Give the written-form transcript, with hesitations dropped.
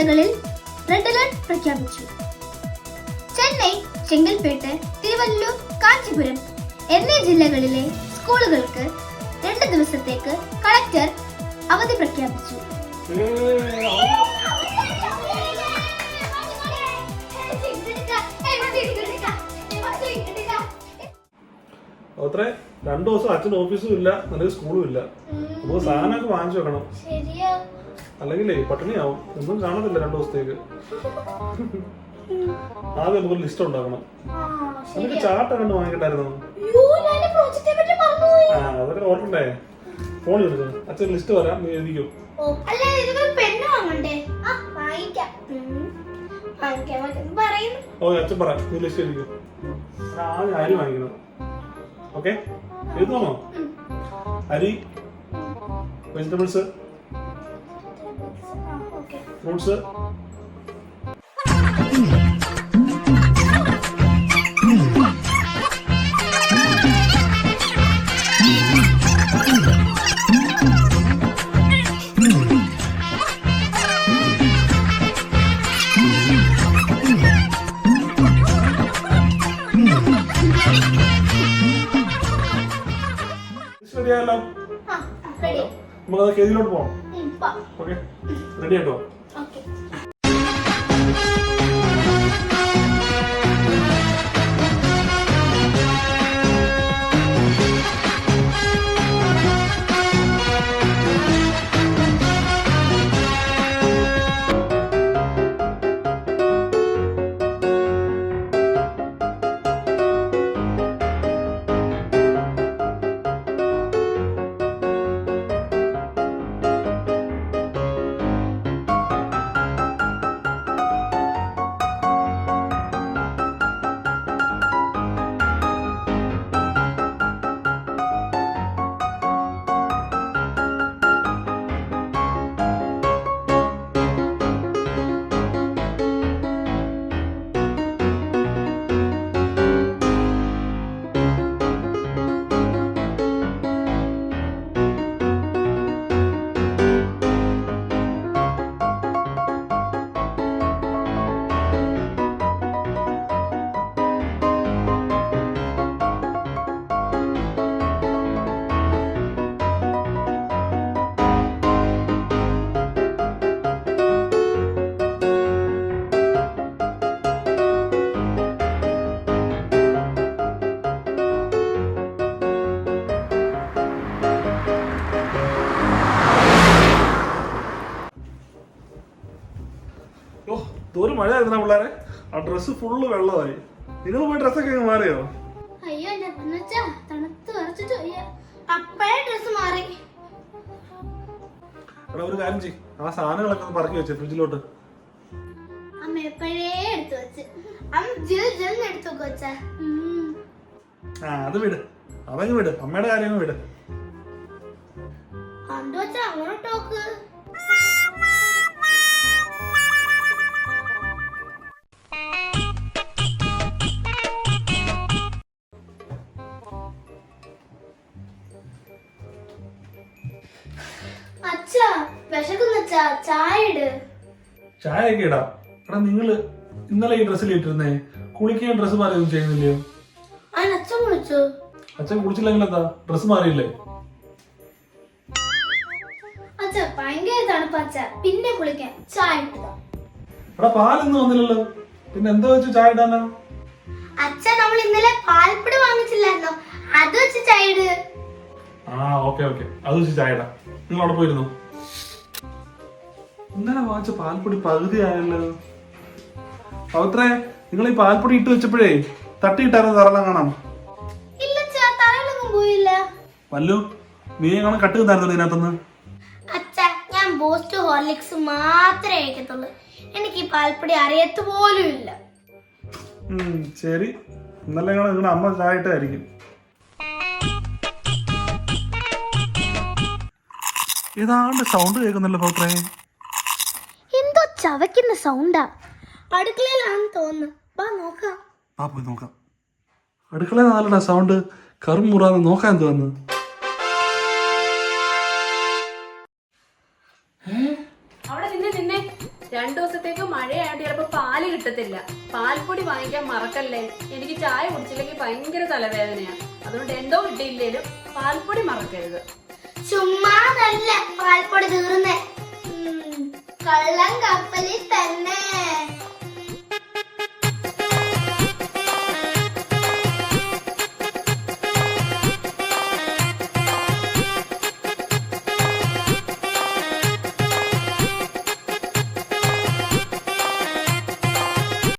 ജില്ലകളിൽ red alert പ്രഖ്യാപിച്ചു. ചെന്നൈ, ചെങ്കൽപ്പേട്ട്, തിരുവല്ലൂർ, കാഞ്ചീപുരം എന്നീ ജില്ലകളിലെ സ്കൂളുകൾക്ക് 2 ദിവസത്തേക്ക് കളക്ടർ അവധി പ്രഖ്യാപിച്ചു. അത്രേ 2 ദിവസം അച്ഛൻ ഓഫീസും ഇല്ല, അല്ലെങ്കിൽ സ്കൂളും ഇല്ല. നമുക്ക് സാധനമൊക്കെ വാങ്ങിച്ചു വെക്കണം, അല്ലെങ്കിലേ പട്ടിണിയാവും. ഒന്നും കാണത്തില്ല 2 ദിവസത്തേക്ക്. ആദ്യം നമുക്ക് ലിസ്റ്റ് ഉണ്ടാക്കണം. നമുക്ക് ചാർട്ട് കണ്ട് വാങ്ങിക്കട്ടായിരുന്നു. അതൊക്കെ ഓർക്കണ്ടേ? ഫോൺ എടുക്കണം. അച്ഛൻ ലിസ്റ്റ് വരാം, നീ എഴുതിക്കോ. ഓ അച്ഛൻ പറയാം, നീ ലിസ്റ്റ് എഴുതിക്കോ. ആദ്യം അരി വാങ്ങിക്കണം. ഓക്കെ, എഴുതാമോ? അരി, വെജിറ്റബിൾസ്, ഫ്രൂട്ട്സ്, റെഡിയായല്ലോ. നമുക്കത് കേജിലോട്ട് പോവാം. ഓക്കെ, റെഡി ആയിട്ടോ? ഒരു മഴ ആയിരുന്ന പിള്ളേരെ, ആ ഡ്രസ്സ് ഫുള്ള് വെള്ളമായി. നിങ്ങൾ പോയി ഡ്രസ്സൊക്കെ മാറിയോ? അയ്യോ, തണുത്ത് വിറച്ചിട്ട് അപ്പഴേ ഡ്രസ് മാറി. എടാ ഒരു കാര്യം ചെയ്യ്, ആ സാധനങ്ങളൊക്കെ ഒന്ന് പറക്കി വെച്ചേ ഫ്രിഡ്ജിലോട്ട്. അമ്മ എപ്പോഴേ എടുത്തു വെച്ച്. ആ അത് വിട്, അതങ്ങ് വിട്, അമ്മയുടെ കാര്യങ്ങൾ വിട്. അങ്ങോട്ടോക്ക്. ചായ ഒക്കെ ഇടാം. എടാ നിങ്ങള് ഇന്നലെ ഈ ഡ്രസ്സിൽ ഇട്ടിരുന്നേ, കുളിക്കാൻ ഡ്രസ്സ് മാറിയൊന്നും ചെയ്യുന്നില്ലയോ? അച്ഛൻ കുളിച്ചില്ലെങ്കിൽ എന്താ, ഡ്രസ്സ് മാറിയില്ലേ? പിന്നെ കുളിക്കാൻ ചായ. എടാ പാലൊന്നും വന്നില്ലല്ലോ, പിന്നെ എന്താ വെച്ചു ചായ ഇടാനോ? അച്ഛൻ നമ്മൾ ഇന്നലെ പാൽപ്പൊടി വാങ്ങിച്ചില്ലായിരുന്നോ, അത് വെച്ച് ചായ ഇട്. ആ ഓക്കെ ഓക്കെ, അത് വെച്ച് ചായ ഇടാം. നിങ്ങൾ അവിടെ പോയിരുന്നു. ഇന്നലെ വാങ്ങിച്ച പാൽപ്പൊടി പകുതി ആയല്ലോ. പവിത്രേ, നിങ്ങൾ ഈ പാൽപ്പൊടി ഇട്ട് വെച്ചപ്പോഴേ തട്ടിയിട്ടായിരുന്നു തറല്ലാം കാണാം. വല്ലു, നീ കാണാൻ കട്ട് തന്നായിരുന്നു ഇതിനകത്തുനിന്ന്. ഞാൻ ബൂസ്റ്റ് ഹോർലിക്സ് മാത്രമേ കഴിക്കത്തുള്ളൂ. എനിക്ക് ഈ പാൽപ്പൊടി അറിയത്ത് പോലും ഇല്ല. ശരി, ഇന്നലെ നിങ്ങളുടെ അമ്മ ചായ ഇട്ടായിരിക്കും. ഏതാണ്ട് സൗണ്ട് കേൾക്കുന്നല്ലോ പവിത്രേ. എന്തോ ചവയ്ക്കുന്ന സൗണ്ടാ. അടുക്കളയിലാണെന്ന് തോന്നുന്നു. വാ നോക്കാം. ആ പോയി നോക്കാം. അടുക്കളയിൽ നാലടാ സൗണ്ട്. കറുമുറാന്ന് നോക്കാൻ തോന്നുന്നു. അവിടെ നിന്നെ 2 ദിവസത്തെ പാല് കിട്ടത്തില്ല. പാൽപ്പൊടി വാങ്ങിക്കാൻ മറക്കല്ലേ. എനിക്ക് ചായ കുടിച്ചില്ലെങ്കിൽ ഭയങ്കര തലവേദനയാണ്. അതുകൊണ്ട് എന്തോ കിട്ടിയില്ലേലും പാൽപ്പൊടി മറക്കരുത്. ചുമ്മാതല്ല പാൽപ്പൊടി തീർന്നേ, കള്ളം കപ്പലിൽ തന്നെ.